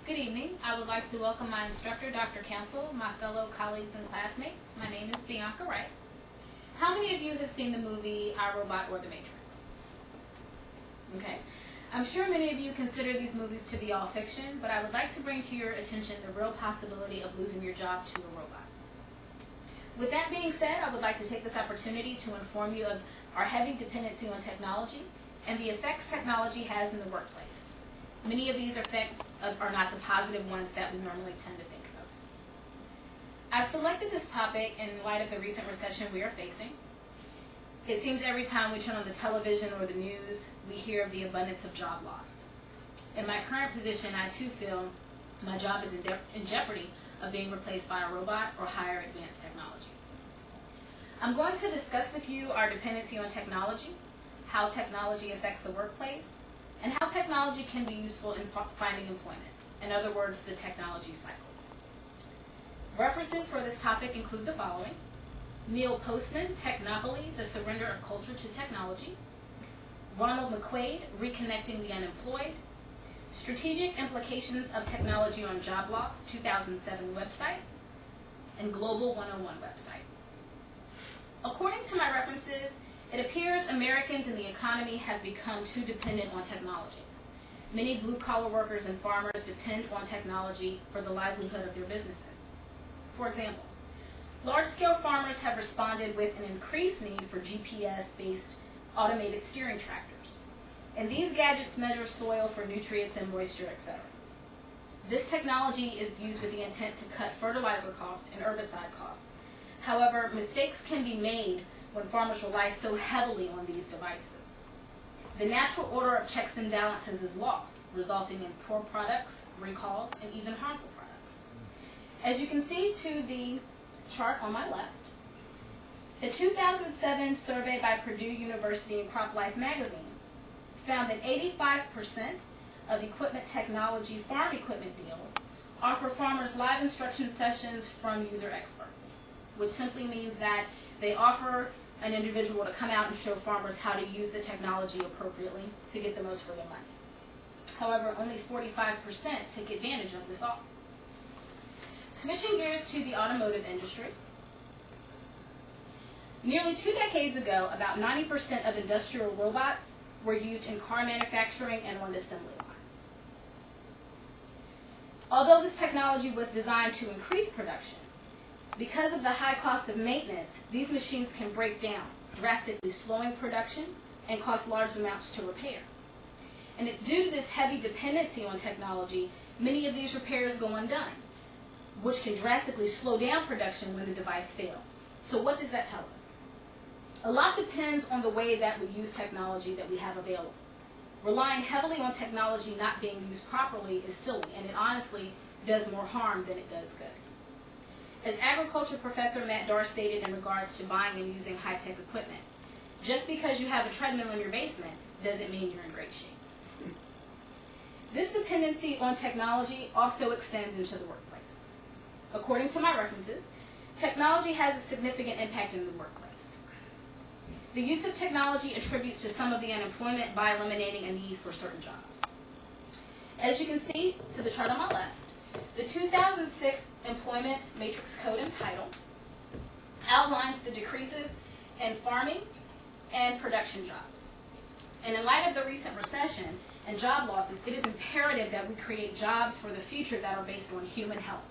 Good evening. I would like to welcome my instructor, Dr. Council, my fellow colleagues and classmates. My name is Bianca Wright. How many of you have seen the movie I, Robot or The Matrix? Okay. I'm sure many of you consider these movies to be all fiction, but I would like to bring to your attention the real possibility of losing your job to a robot. With that being said, I would like to take this opportunity to inform you of our heavy dependency on technology and the effects technology has in the workplace. Many of these effects are not the positive ones that we normally tend to think of. I've selected this topic in light of the recent recession we are facing. It seems every time we turn on the television or the news, we hear of the abundance of job loss. In my current position, I too feel my job is in jeopardy of being replaced by a robot or higher advanced technology. I'm going to discuss with you our dependency on technology, how technology affects the workplace, and how technology can be useful in finding employment. In other words, the technology cycle. References for this topic include the following: Neil Postman, Technopoly, The Surrender of Culture to Technology; Ronald McQuaid, Reconnecting the Unemployed; Strategic Implications of Technology on Job Loss, 2007 website; and Global 101 website. According to my references, it appears Americans in the economy have become too dependent on technology. Many blue-collar workers and farmers depend on technology for the livelihood of their businesses. For example, large-scale farmers have responded with an increased need for GPS-based automated steering tractors. And these gadgets measure soil for nutrients and moisture, etc. This technology is used with the intent to cut fertilizer costs and herbicide costs. However, mistakes can be made when farmers rely so heavily on these devices. The natural order of checks and balances is lost, resulting in poor products, recalls, and even harmful products. As you can see to the chart on my left, a 2007 survey by Purdue University and CropLife magazine found that 85% of equipment technology farm equipment deals offer farmers live instruction sessions from user experts, which simply means that they offer an individual to come out and show farmers how to use the technology appropriately to get the most for their money. However, only 45% take advantage of this offer. Switching gears to the automotive industry, nearly 2 decades ago, about 90% of industrial robots were used in car manufacturing and on assembly lines. Although this technology was designed to increase production, because of the high cost of maintenance, these machines can break down, drastically slowing production and cost large amounts to repair. And it's due to this heavy dependency on technology, many of these repairs go undone, which can drastically slow down production when the device fails. So what does that tell us? A lot depends on the way that we use technology that we have available. Relying heavily on technology not being used properly is silly, and it honestly does more harm than it does good. As agriculture professor Matt Darr stated in regards to buying and using high-tech equipment, just because you have a treadmill in your basement doesn't mean you're in great shape. This dependency on technology also extends into the workplace. According to my references, technology has a significant impact in the workplace. The use of technology attributes to some of the unemployment by eliminating a need for certain jobs. As you can see to the chart on my left, the 2006 Employment Matrix Code and Title outlines the decreases in farming and production jobs. And in light of the recent recession and job losses, it is imperative that we create jobs for the future that are based on human help.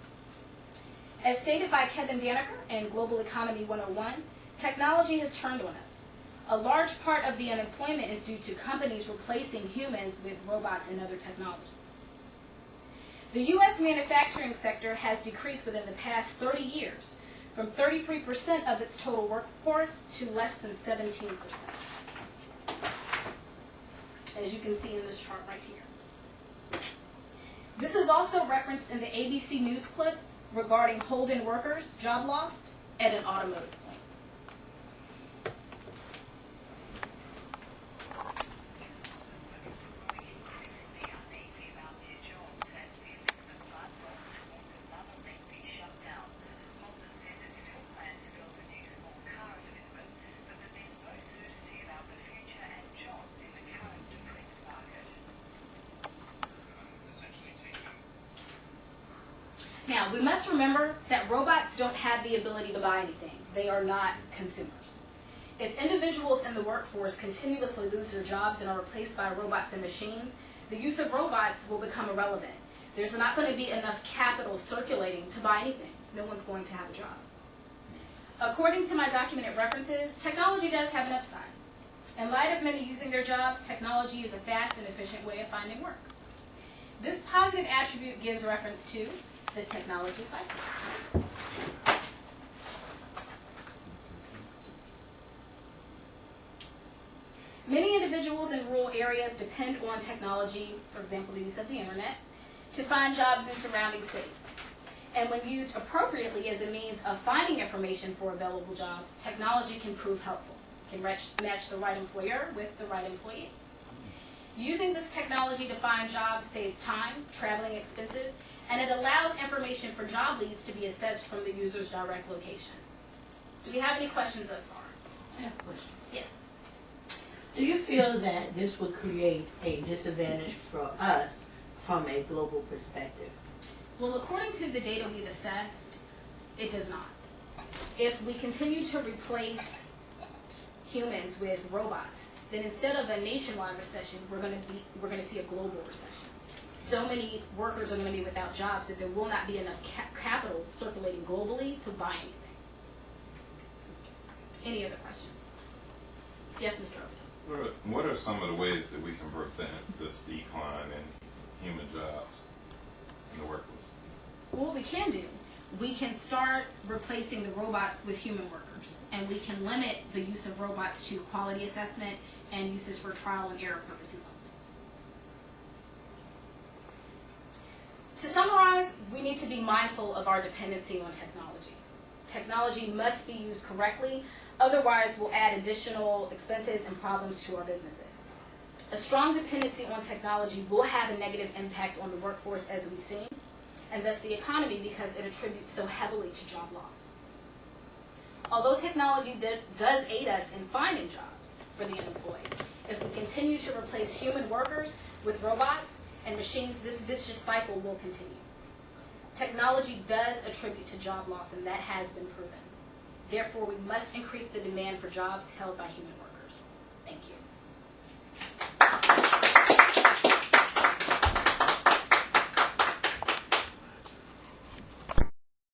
As stated by Kevin Danaker in Global Economy 101, technology has turned on us. A large part of the unemployment is due to companies replacing humans with robots and other technologies. The U.S. manufacturing sector has decreased within the past 30 years from 33% of its total workforce to less than 17%, as you can see in this chart right here. This is also referenced in the ABC News clip regarding Holden workers' job loss at an automotive plant. Now, we must remember that robots don't have the ability to buy anything. They are not consumers. If individuals in the workforce continuously lose their jobs and are replaced by robots and machines, the use of robots will become irrelevant. There's not going to be enough capital circulating to buy anything. No one's going to have a job. According to my documented references, technology does have an upside. In light of many using their jobs, technology is a fast and efficient way of finding work. This positive attribute gives reference to the technology cycle. Many individuals in rural areas depend on technology, for example, the use of the internet, to find jobs in surrounding states. And when used appropriately as a means of finding information for available jobs, technology can prove helpful, can match the right employer with the right employee. Using this technology to find jobs saves time, traveling expenses, and it allows information for job leads to be assessed from the user's direct location. Do we have any questions thus far? I have a question. Yes. Do you feel that this would create a disadvantage for us from a global perspective? Well, according to the data we've assessed, it does not. If we continue to replace humans with robots, then instead of a nationwide recession, we're going to see a global recession. So many workers are going to be without jobs that there will not be enough capital circulating globally to buy anything. Any other questions? Yes, Mr. Overton. What are some of the ways that we can prevent this decline in human jobs in the workforce? Well, what we can do, we can start replacing the robots with human workers, and we can limit the use of robots to quality assessment and uses for trial and error purposes only. To summarize, we need to be mindful of our dependency on technology. Technology must be used correctly, otherwise we'll add additional expenses and problems to our businesses. A strong dependency on technology will have a negative impact on the workforce as we've seen, and thus the economy because it attributes so heavily to job loss. Although technology does aid us in finding jobs for the unemployed, if we continue to replace human workers with robots and machines, this vicious cycle will continue. Technology does attribute to job loss, and that has been proven. Therefore, we must increase the demand for jobs held by human workers. Thank you.